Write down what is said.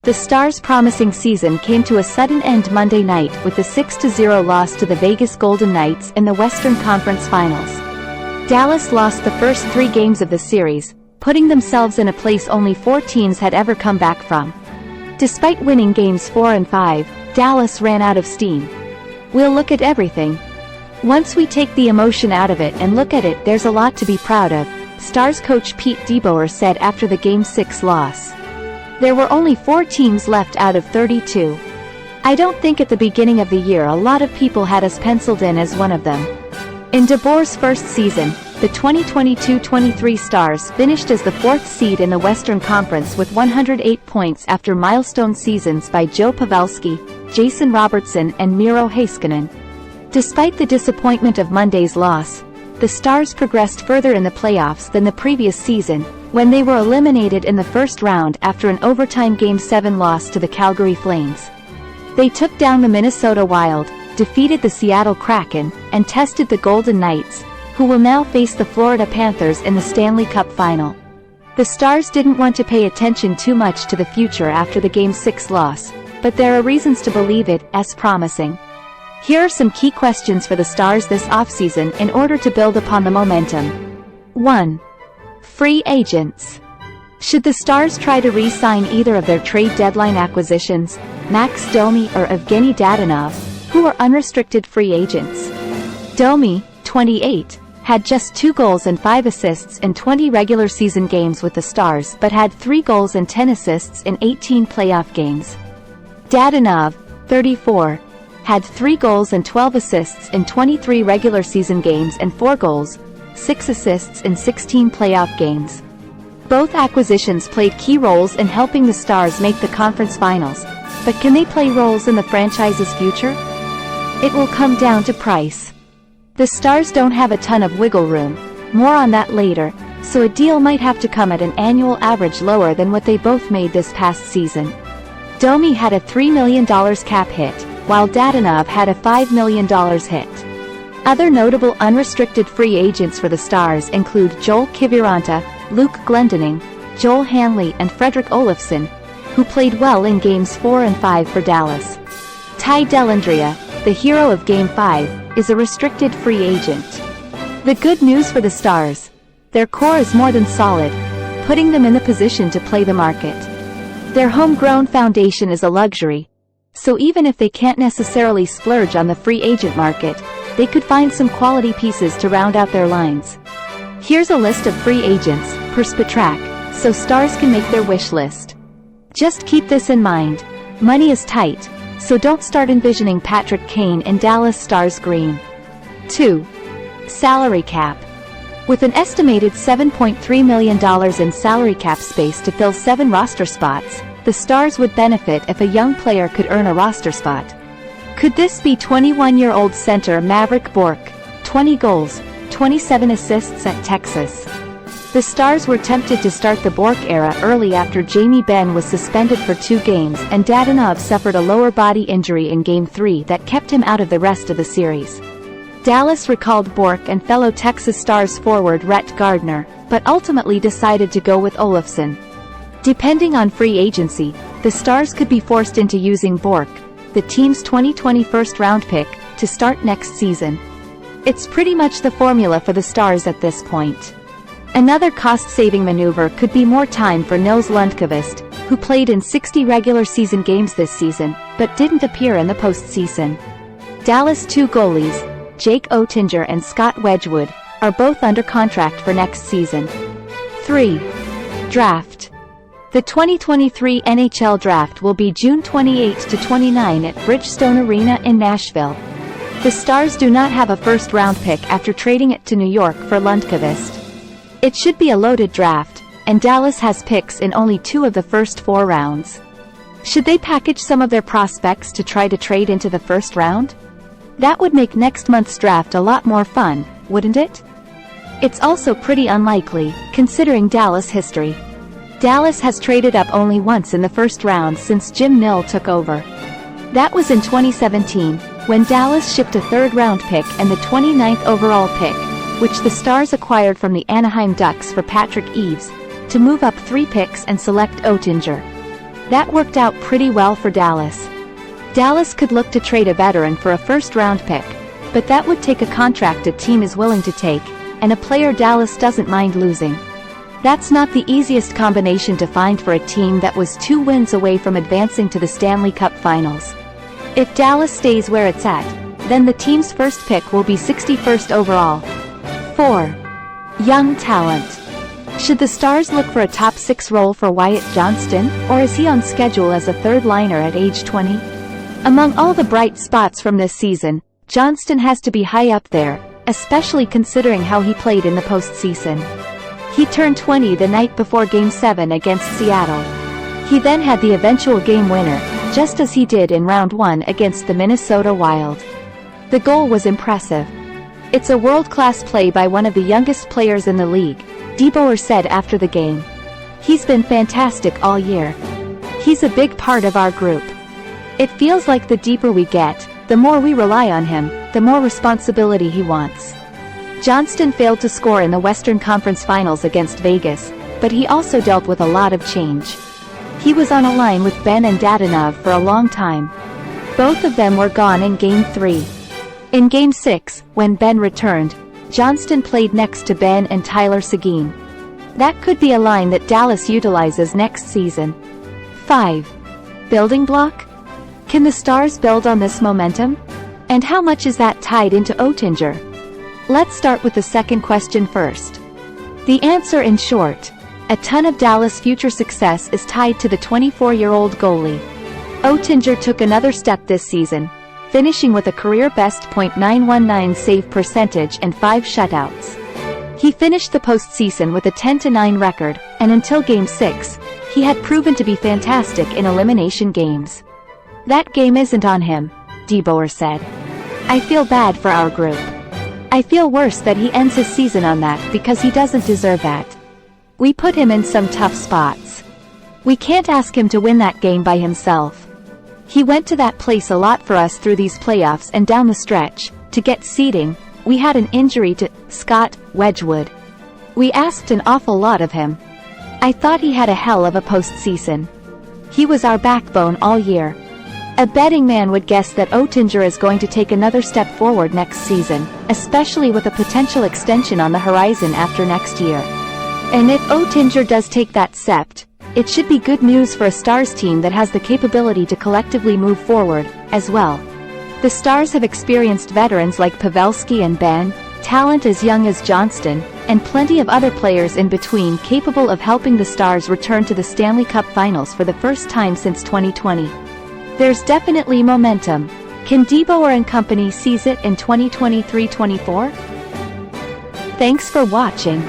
The Stars' promising season came to a sudden end Monday night with a 6-0 loss to the Vegas Golden Knights in the Western Conference Finals. Dallas lost the first 3 games of the series, putting themselves in a place only 4 teams had ever come back from. Despite winning games 4 and 5, Dallas ran out of steam. We'll look at everything. Once we take the emotion out of it and look at it, there's a lot to be proud of, Stars coach Pete DeBoer said after the Game 6 loss. There were only 4 teams left out of 32. I don't think at the beginning of the year a lot of people had us penciled in as one of them. In DeBoer's first season, the 2022-23 Stars finished as the 4th seed in the Western Conference with 108 points after milestone seasons by Joe Pavelski, Jason Robertson and Miro Heiskanen. Despite the disappointment of Monday's loss, the Stars progressed further in the playoffs than the previous season, when they were eliminated in the first round after an overtime Game 7 loss to the Calgary Flames. They took down the Minnesota Wild, defeated the Seattle Kraken, and tested the Golden Knights, who will now face the Florida Panthers in the Stanley Cup Final. The Stars didn't want to pay attention too much to the future after the Game 6 loss, but there are reasons to believe it as promising. Here are some key questions for the Stars this offseason in order to build upon the momentum. 1. Free agents. Should the Stars try to re-sign either of their trade deadline acquisitions, Max Domi or Evgeny Dadonov, who are unrestricted free agents? Domi, 28, had just 2 goals and 5 assists in 20 regular season games with the Stars but had 3 goals and 10 assists in 18 playoff games. Dadonov, 34, had 3 goals and 12 assists in 23 regular season games and 4 goals, 6 assists in 16 playoff games. Both acquisitions played key roles in helping the Stars make the conference finals, but can they play roles in the franchise's future? It will come down to price. The Stars don't have a ton of wiggle room, more on that later, so a deal might have to come at an annual average lower than what they both made this past season. Domi had a $3 million cap hit, while Dadonov had a $5 million hit. Other notable unrestricted free agents for the Stars include Joel Kiviranta, Luke Glendening, Joel Hanley and Fredrik Olofsson, who played well in Games 4 and 5 for Dallas. Ty Dellandrea, the hero of Game 5, is a restricted free agent. The good news for the Stars: their core is more than solid, putting them in the position to play the market. Their homegrown foundation is a luxury, so even if they can't necessarily splurge on the free agent market, they could find some quality pieces to round out their lines. Here's a list of free agents, per Spatrack, so Stars can make their wish list. Just keep this in mind: money is tight, so don't start envisioning Patrick Kane in Dallas Stars green. 2. Salary cap. With an estimated $7.3 million in salary cap space to fill 7 roster spots, the Stars would benefit if a young player could earn a roster spot. Could this be 21-year-old center Mavrik Bourque, 20 goals, 27 assists at Texas? The Stars were tempted to start the Bourque era early after Jamie Benn was suspended for 2 games and Dadonov suffered a lower body injury in Game 3 that kept him out of the rest of the series. Dallas recalled Bourque and fellow Texas Stars forward Rhett Gardner, but ultimately decided to go with Olofsson. Depending on free agency, the Stars could be forced into using Bourque, the team's 2020 first-round pick, to start next season. It's pretty much the formula for the Stars at this point. Another cost-saving maneuver could be more time for Nils Lundqvist, who played in 60 regular season games this season, but didn't appear in the postseason. Dallas' 2 goalies, Jake Oettinger and Scott Wedgwood, are both under contract for next season. 3. Draft. The 2023 NHL Draft will be June 28 to 29 at Bridgestone Arena in Nashville. The Stars do not have a first-round pick after trading it to New York for Lundqvist. It should be a loaded draft, and Dallas has picks in only 2 of the first 4 rounds. Should they package some of their prospects to try to trade into the first round? That would make next month's draft a lot more fun, wouldn't it? It's also pretty unlikely, considering Dallas history. Dallas has traded up only once in the first round since Jim Nill took over. That was in 2017, when Dallas shipped a 3rd-round pick and the 29th overall pick, which the Stars acquired from the Anaheim Ducks for Patrick Eaves, to move up 3 picks and select Oettinger. That worked out pretty well for Dallas. Dallas could look to trade a veteran for a first-round pick, but that would take a contract a team is willing to take, and a player Dallas doesn't mind losing. That's not the easiest combination to find for a team that was 2 wins away from advancing to the Stanley Cup Finals. If Dallas stays where it's at, then the team's first pick will be 61st overall. 4. Young talent. Should the Stars look for a top 6 role for Wyatt Johnston, or is he on schedule as a third liner at age 20? Among all the bright spots from this season, Johnston has to be high up there, especially considering how he played in the postseason. He turned 20 the night before Game 7 against Seattle. He then had the eventual game winner, just as he did in Round 1 against the Minnesota Wild. The goal was impressive. "It's a world-class play by one of the youngest players in the league," DeBoer said after the game. "He's been fantastic all year. He's a big part of our group. It feels like the deeper we get, the more we rely on him, the more responsibility he wants." Johnston failed to score in the Western Conference Finals against Vegas, but he also dealt with a lot of change. He was on a line with Ben and Dadonov for a long time. Both of them were gone in Game 3. In Game 6, when Ben returned, Johnston played next to Ben and Tyler Seguin. That could be a line that Dallas utilizes next season. 5. Building block? Can the Stars build on this momentum? And how much is that tied into Oettinger? Let's start with the second question first. The answer in short: a ton of Dallas' future success is tied to the 24-year-old goalie. Oettinger took another step this season, finishing with a career-best .919 save percentage and 5 shutouts. He finished the postseason with a 10-9 record, and until Game 6, he had proven to be fantastic in elimination games. "That game isn't on him," DeBoer said. "I feel bad for our group. I feel worse that he ends his season on that because he doesn't deserve that. We put him in some tough spots. We can't ask him to win that game by himself. He went to that place a lot for us through these playoffs and down the stretch. To get seeding, we had an injury to Scott Wedgwood. We asked an awful lot of him. I thought he had a hell of a postseason. He was our backbone all year. A betting man would guess that Oettinger is going to take another step forward next season, especially with a potential extension on the horizon after next year. And if Oettinger does take that step, it should be good news for a Stars team that has the capability to collectively move forward, as well. The Stars have experienced veterans like Pavelski and Ben, talent as young as Johnston, and plenty of other players in between capable of helping the Stars return to the Stanley Cup Finals for the first time since 2020. There's definitely momentum. Can DeBoer and company seize it in 2023-24? Thanks for watching.